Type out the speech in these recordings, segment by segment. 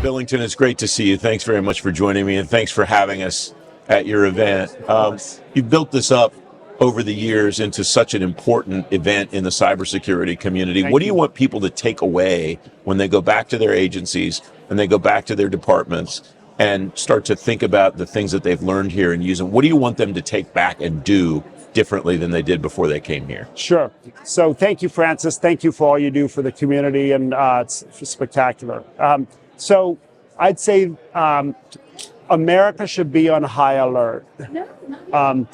Billington, it's great to see you. Thanks very much for joining me, and thanks for having us at your event. You've built this up over the years into such an important event in the cybersecurity community. What do you want people to take away when they go back to their agencies and they go back to their departments and start to think about the things that they've learned here and use them? What do you want them to take back and do differently than they did before they came here? Sure. So thank you, Francis. Thank you for all you do for the community, and it's spectacular. So I'd say America should be on high alert. And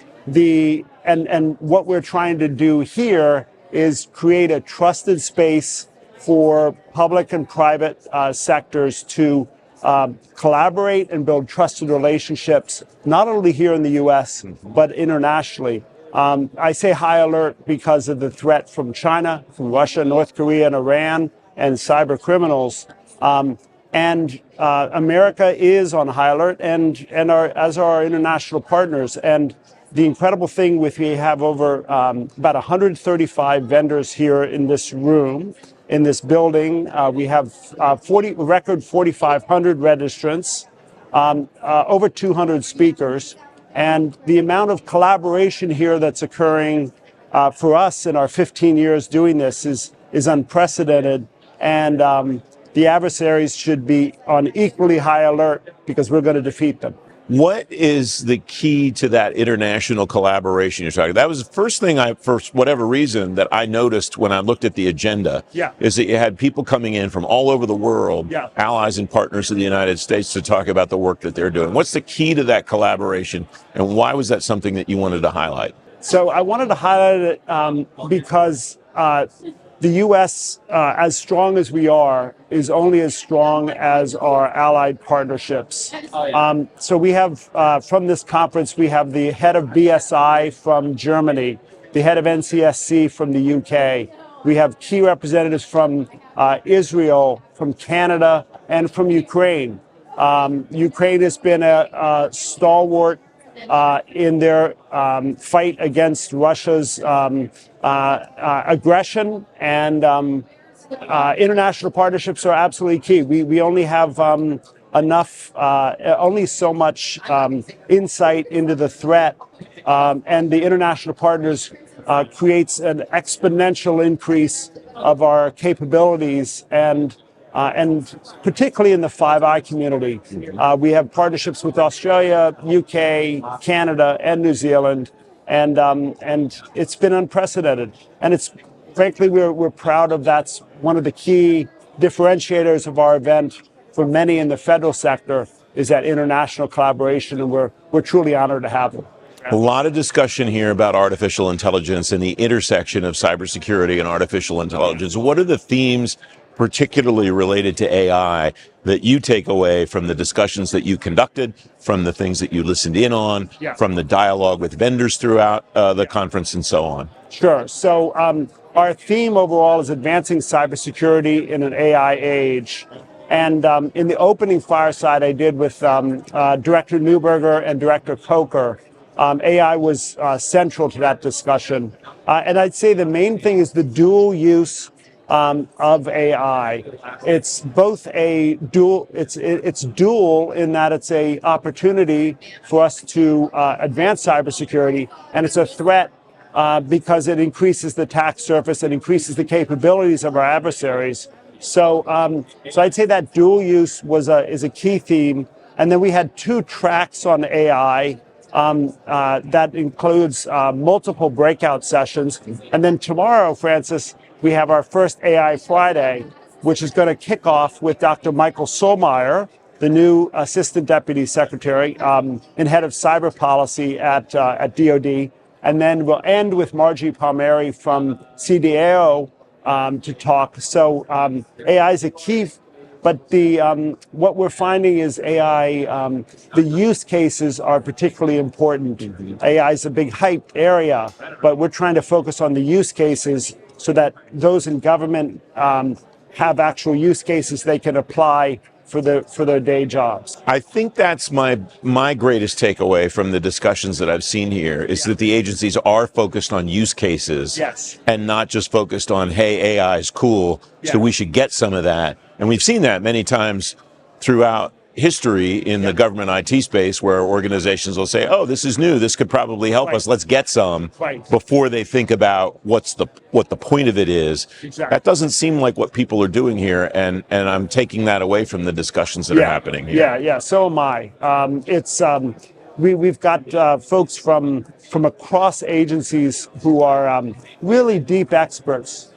what we're trying to do here is create a trusted space for public and private sectors to collaborate and build trusted relationships, not only here in the U.S., but internationally. I say high alert because of the threat from China, from Russia, North Korea, and Iran, and cyber criminals. And America is on high alert, as are our international partners. And the incredible thing we have over about 135 vendors here in this room, in this building. We have record 4,500 registrants, over 200 speakers. And the amount of collaboration here that's occurring for us in our 15 years doing this is unprecedented. And the adversaries should be on equally high alert because we're going to defeat them. What is the key to that international collaboration you're talking? That was the first thing for whatever reason, that I noticed when I looked at the agenda, is that you had people coming in from all over the world, allies and partners of the United States, to talk about the work that they're doing. What's the key to that collaboration, and why was that something that you wanted to highlight? So I wanted to highlight it because the U.S., as strong as we are, is only as strong as our allied partnerships. So we have, from this conference, we have the head of BSI from Germany, the head of NCSC from the UK. We have key representatives from Israel, from Canada, and from Ukraine. Ukraine has been a stalwart in their fight against Russia's aggression, and international partnerships are absolutely key. We only have only so much insight into the threat, and the international partners creates an exponential increase of our capabilities, and particularly in the Five Eye community. We have partnerships with Australia, UK, Canada, and New Zealand, and it's been unprecedented. And it's, frankly, we're proud of that's one of the key differentiators of our event for many in the federal sector, is that international collaboration, and we're truly honored to have it. A lot of discussion here about artificial intelligence and the intersection of cybersecurity and artificial intelligence. What are the themes, particularly related to AI, that you take away from the discussions that you conducted, from the things that you listened in on, from the dialogue with vendors throughout the conference, and so on? Sure. So our theme overall is advancing cybersecurity in an AI age. And in the opening fireside I did with Director Neuberger and Director Coker, AI was central to that discussion. And I'd say the main thing is the dual use of AI. It's both a dual, it's dual in that it's a opportunity for us to advance cybersecurity, and it's a threat because it increases the attack surface, it increases the capabilities of our adversaries. So I'd say that dual use is a key theme. And then we had 2 tracks on AI. That includes multiple breakout sessions. And then tomorrow, Francis, we have our first AI Friday, which is going to kick off with Dr. Michael Solmeyer, the new Assistant Deputy Secretary and Head of Cyber Policy at DoD. And then we'll end with Margie Palmieri from CDAO to talk. So AI is a key, but what we're finding is AI, the use cases are particularly important. AI is a big hype area, but we're trying to focus on the use cases so that those in government have actual use cases they can apply for their day jobs. I think that's my greatest takeaway from the discussions that I've seen here, is that the agencies are focused on use cases, and not just focused on, hey, AI is cool, so we should get some of that. And we've seen that many times throughout history in the government IT space where organizations will say, oh, this is new, this could probably help us, let's get some, before they think about what the point of it is. Exactly. That doesn't seem like what people are doing here, and I'm taking that away from the discussions that are happening here. Yeah, so am I. We've got folks from across agencies who are really deep experts.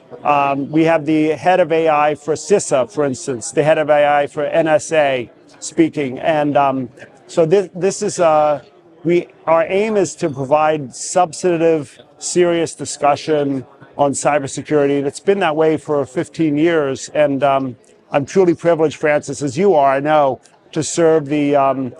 We have the head of AI for CISA, for instance, the head of AI for NSA speaking, and so this is our aim is to provide substantive, serious discussion on cybersecurity, and it's been that way for 15 years. And I'm truly privileged, Francis, as you are, I know, to serve the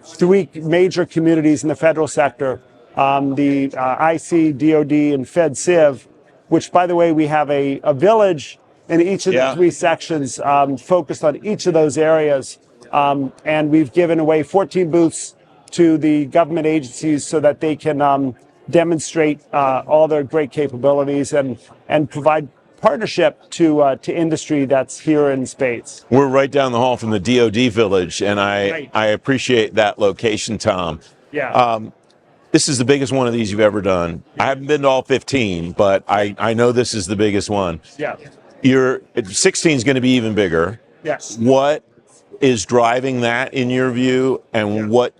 three major communities in the federal sector, the IC, DoD, and FedCiv, which, by the way, we have a village in each of the three sections focused on each of those areas. And we've given away 14 booths to the government agencies so that they can demonstrate all their great capabilities and provide partnership to industry that's here in spades. We're right down the hall from the DoD village, and I appreciate that location, Tom. Yeah. This is the biggest one of these you've ever done. I haven't been to all 15, but I know this is the biggest one. Yeah. 16 is going to be even bigger. Yes. What is driving that in your view, and what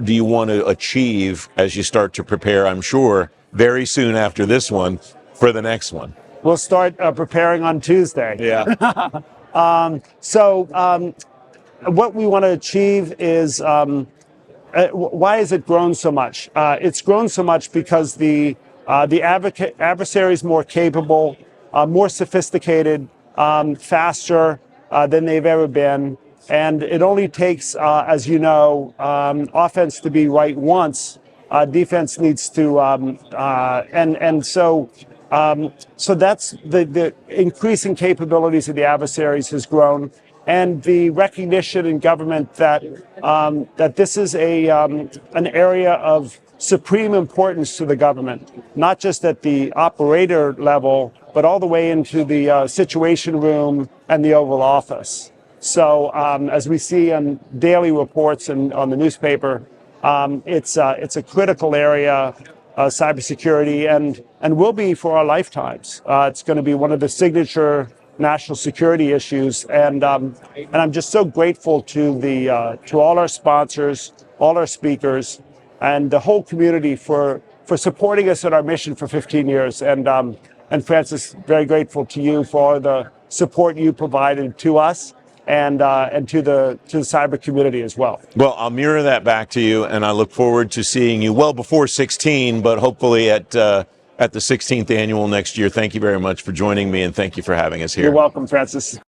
do you want to achieve as you start to prepare, I'm sure, very soon after this one, for the next one? We'll start preparing on Tuesday. Yeah. What we want to achieve is, why has it grown so much? It's grown so much because the adversary is more capable, more sophisticated, faster than they've ever been. And it only takes, as you know, offense to be right once. Defense needs to, so that's the increasing capabilities of the adversaries has grown, and the recognition in government that that this is an area of supreme importance to the government, not just at the operator level, but all the way into the situation room and the Oval Office. So as we see on daily reports and on the newspaper, it's a critical area, cybersecurity, and will be for our lifetimes. It's going to be one of the signature national security issues, and I'm just so grateful to all our sponsors, all our speakers, and the whole community for supporting us in our mission for 15 years. And Francis, very grateful to you for the support you provided to us and to the cyber community as well. Well, I'll mirror that back to you, and I look forward to seeing you well before 16, but hopefully at the 16th annual next year. Thank you very much for joining me, and thank you for having us here. You're welcome, Francis.